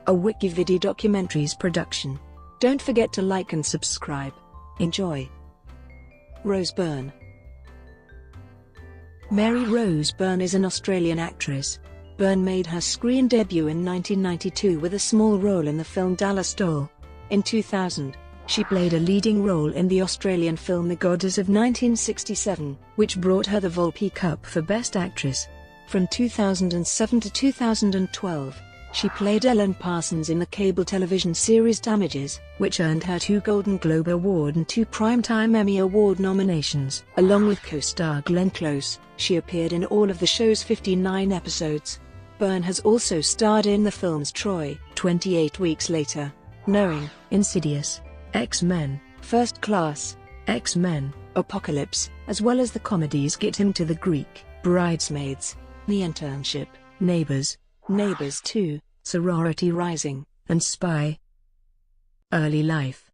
a Wikividi Documentaries production. Don't forget to like and subscribe. Enjoy. Rose Byrne. Mary Rose Byrne is an Australian actress. Byrne made her screen debut in 1992 with a small role in the film Dallas Doll. In 2000, she played a leading role in the Australian film The Goddess of 1967, which brought her the Volpe Cup for Best Actress. From 2007 to 2012, she played Ellen Parsons in the cable television series Damages, which earned her 2 Golden Globe Award and 2 Primetime Emmy Award nominations. Along with co-star Glenn Close, she appeared in all of the show's 59 episodes. Byrne has also starred in the films Troy, 28 Weeks Later, Knowing, Insidious, X-Men, First Class, X-Men, Apocalypse, as well as the comedies Get Him to the Greek, Bridesmaids, The Internship, Neighbours, Neighbours 2, Sorority Rising, and Spy. Early life.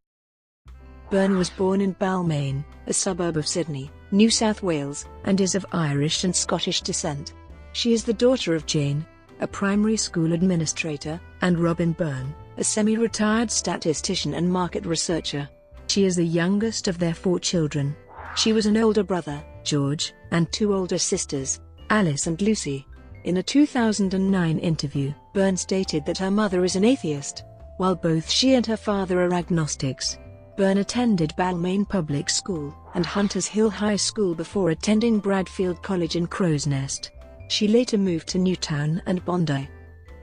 Byrne was born in Balmain, a suburb of Sydney, New South Wales, and is of Irish and Scottish descent. She is the daughter of Jane, a primary school administrator, and Robin Byrne, a semi-retired statistician and market researcher. She is the youngest of their 4 children. She was an older brother, George, and 2 older sisters, Alice and Lucy. In a 2009 interview, Byrne stated that her mother is an atheist, while both she and her father are agnostics. Byrne attended Balmain Public School and Hunters Hill High School before attending Bradfield College in Crow's Nest. She later moved to Newtown and Bondi.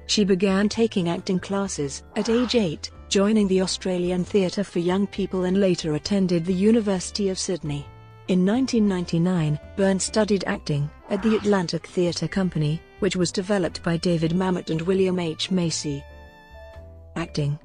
She began taking acting classes at age 8, joining the Australian Theatre for Young People, and later attended the University of Sydney. In 1999, Byrne studied acting at the Atlantic Theatre Company, which was developed by David Mamet and William H. Macy. Acting.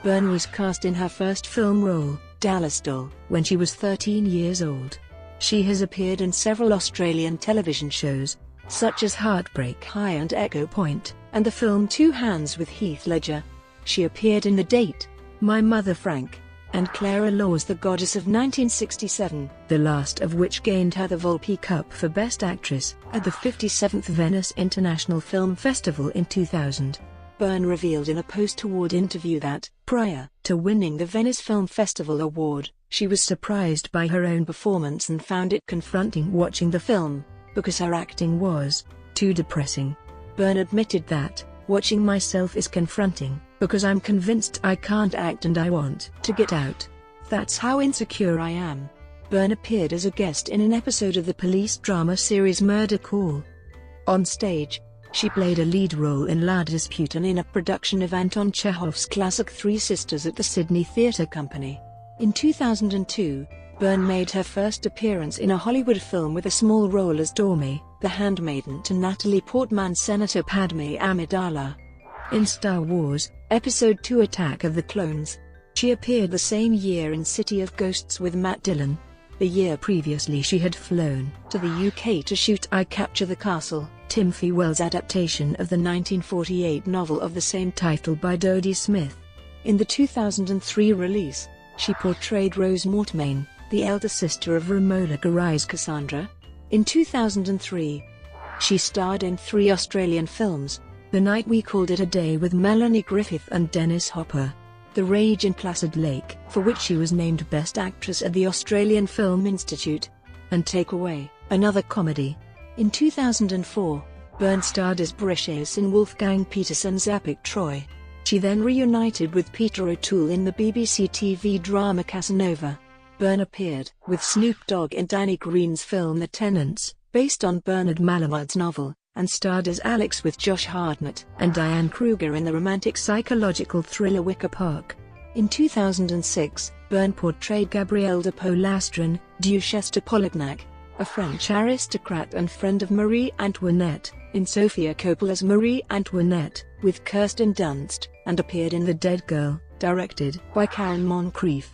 Byrne was cast in her first film role, Dallas Doll, when she was 13 years old. She has appeared in several Australian television shows, such as Heartbreak High and Echo Point, and the film Two Hands with Heath Ledger. She appeared in The Date, My Mother Frank, and Clara Law's The Goddess of 1967, the last of which gained her the Volpe Cup for Best Actress at the 57th Venice International Film Festival in 2000. Byrne revealed in a post-award interview that, prior to winning the Venice Film Festival award, she was surprised by her own performance and found it confronting watching the film, because her acting was too depressing. Byrne admitted that, "Watching myself is confronting, because I'm convinced I can't act and I want to get out. That's how insecure I am." Byrne appeared as a guest in an episode of the police drama series Murder Call. On stage, she played a lead role in La Dispute and in a production of Anton Chekhov's classic Three Sisters at the Sydney Theatre Company. In 2002, Byrne made her first appearance in a Hollywood film with a small role as Dormy, the handmaiden to Natalie Portman's Senator Padme Amidala. In Star Wars, Episode II Attack of the Clones. She appeared the same year in City of Ghosts with Matt Dillon. The year previously she had flown to the UK to shoot I Capture the Castle, Timothy Wells' adaptation of the 1948 novel of the same title by Dodie Smith. In the 2003 release, she portrayed Rose Mortmain, the elder sister of Romola Garai's Cassandra. In 2003, she starred in 3 Australian films: The Night We Called It a Day with Melanie Griffith and Dennis Hopper, The Rage in Placid Lake, for which she was named Best Actress at the Australian Film Institute, and Takeaway, another comedy. In 2004, Byrne starred as Brishes in Wolfgang Petersen's epic Troy. She then reunited with Peter O'Toole in the BBC TV drama Casanova. Byrne appeared with Snoop Dogg in Danny Green's film The Tenants, based on Bernard Malamud's novel, and starred as Alex with Josh Hartnett and Diane Kruger in the romantic psychological thriller Wicker Park. In 2006, Byrne portrayed Gabrielle de Polastron, Duchesse de Polignac, a French aristocrat and friend of Marie Antoinette, in Sofia Coppola's Marie Antoinette, with Kirsten Dunst, and appeared in The Dead Girl, directed by Karen Moncrief.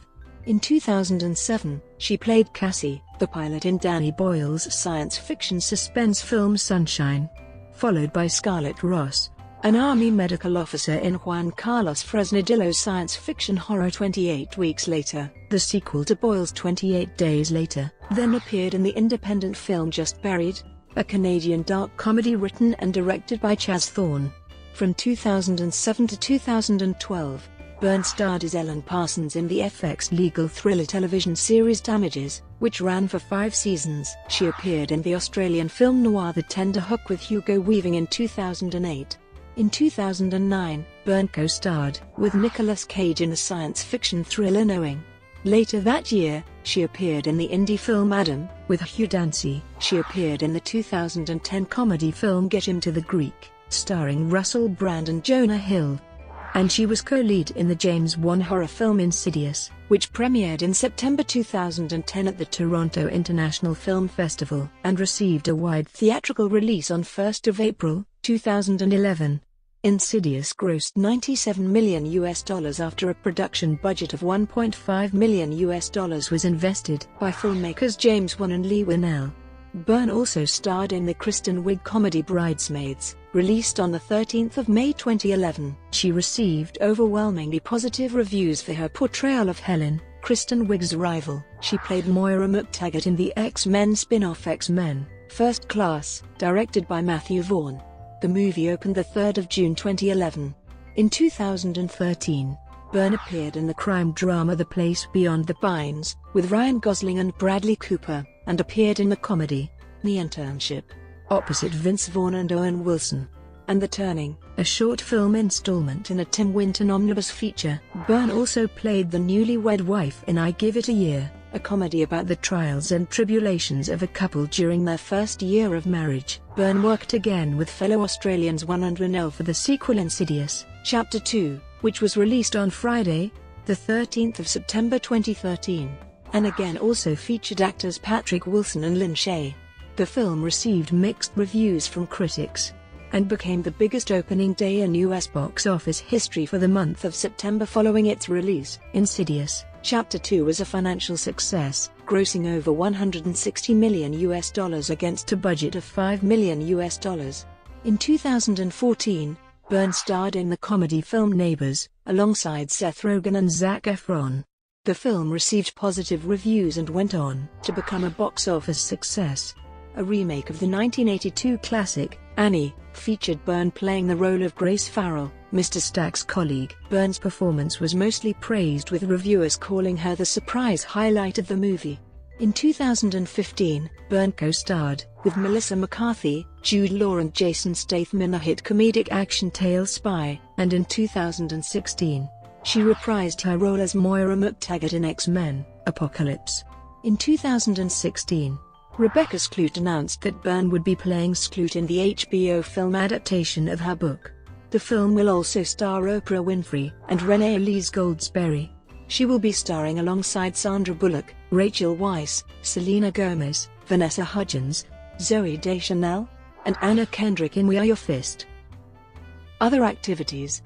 In 2007, she played Cassie, the pilot in Danny Boyle's science fiction suspense film Sunshine, followed by Scarlett Ross, an army medical officer in Juan Carlos Fresnadillo's science fiction horror 28 Weeks Later, the sequel to Boyle's 28 Days Later, then appeared in the independent film Just Buried, a Canadian dark comedy written and directed by Chaz Thorne. From 2007 to 2012, Byrne starred as Ellen Parsons in the FX legal thriller television series Damages, which ran for 5 seasons. She appeared in the Australian film noir The Tender Hook with Hugo Weaving in 2008. In 2009, Byrne co-starred with Nicolas Cage in the science fiction thriller Knowing. Later that year, she appeared in the indie film Adam, with Hugh Dancy. She appeared in the 2010 comedy film Get Him to the Greek, starring Russell Brand and Jonah Hill. And she was co-lead in the James Wan horror film Insidious, which premiered in September 2010 at the Toronto International Film Festival and received a wide theatrical release on 1 April 2011. Insidious grossed $97 million after a production budget of $1.5 million was invested by filmmakers James Wan and Leigh Whannell. Byrne also starred in the Kristen Wiig comedy Bridesmaids, released on 13 May 2011. She received overwhelmingly positive reviews for her portrayal of Helen, Kristen Wiig's rival. She played Moira McTaggart in the X-Men spin-off X-Men: First Class, directed by Matthew Vaughn. The movie opened 3 June 2011. In 2013, Byrne appeared in the crime drama The Place Beyond the Pines, with Ryan Gosling and Bradley Cooper, and appeared in the comedy The Internship, opposite Vince Vaughn and Owen Wilson, and The Turning, a short film installment in a Tim Winton omnibus feature. Byrne also played the newlywed wife in I Give It a Year, a comedy about the trials and tribulations of a couple during their first year of marriage. Byrne worked again with fellow Australians Wan and Whannell for the sequel Insidious, Chapter 2, which was released on Friday, 13 September 2013, and again also featured actors Patrick Wilson and Lin Shaye. The film received mixed reviews from critics, and became the biggest opening day in US box office history for the month of September following its release. Insidious, Chapter 2 was a financial success, grossing over $160 million against a budget of $5 million. In 2014, Byrne starred in the comedy film Neighbours, alongside Seth Rogen and Zac Efron. The film received positive reviews and went on to become a box office success. A remake of the 1982 classic, Annie, featured Byrne playing the role of Grace Farrell, Mr. Stack's colleague. Byrne's performance was mostly praised, with reviewers calling her the surprise highlight of the movie. In 2015, Byrne co-starred with Melissa McCarthy, Jude Law and Jason Statham in the hit comedic action tale Spy, and in 2016, she reprised her role as Moira McTaggart in X-Men: Apocalypse. In 2016, Rebecca Skloot announced that Byrne would be playing Skloot in the HBO film adaptation of her book. The film will also star Oprah Winfrey and Renee Elise Goldsberry. She will be starring alongside Sandra Bullock, Rachel Weisz, Selena Gomez, Vanessa Hudgens, Zooey Deschanel, and Anna Kendrick in We Are Your Fist. Other activities.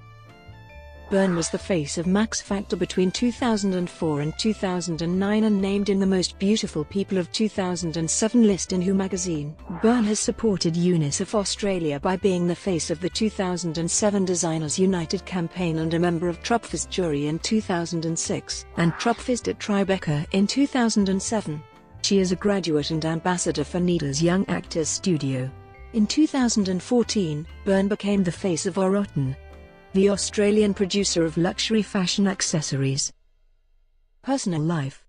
Byrne was the face of Max Factor between 2004 and 2009 and named in the Most Beautiful People of 2007 list in Who magazine. Byrne has supported UNICEF Australia by being the face of the 2007 Designers United campaign and a member of Tropfest jury in 2006, and Tropfest at Tribeca in 2007. She is a graduate and ambassador for NIDA's Young Actors Studio. In 2014, Byrne became the face of Oroton, the Australian producer of luxury fashion accessories. Personal life.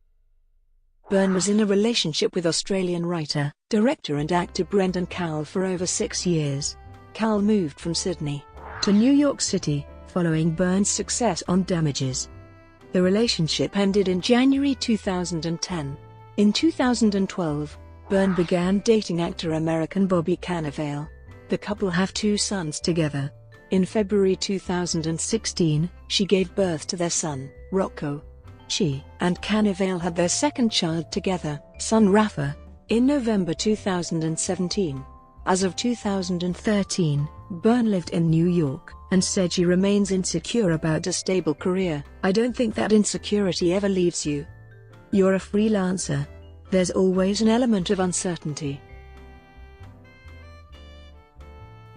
Byrne was in a relationship with Australian writer, director and actor Brendan Cowell for over 6 years. Cowell moved from Sydney to New York City, following Byrne's success on Damages. The relationship ended in January 2010. In 2012, Byrne began dating actor American Bobby Cannavale. The couple have 2 sons together. In February 2016, she gave birth to their son, Rocco. She and Cannavale had their second child together, son Rafa, in November 2017. As of 2013, Byrne lived in New York, and said she remains insecure about a stable career. "I don't think that insecurity ever leaves you. You're a freelancer. There's always an element of uncertainty."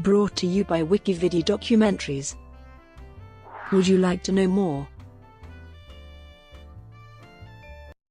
Brought to you by Wikividi Documentaries. Would you like to know more?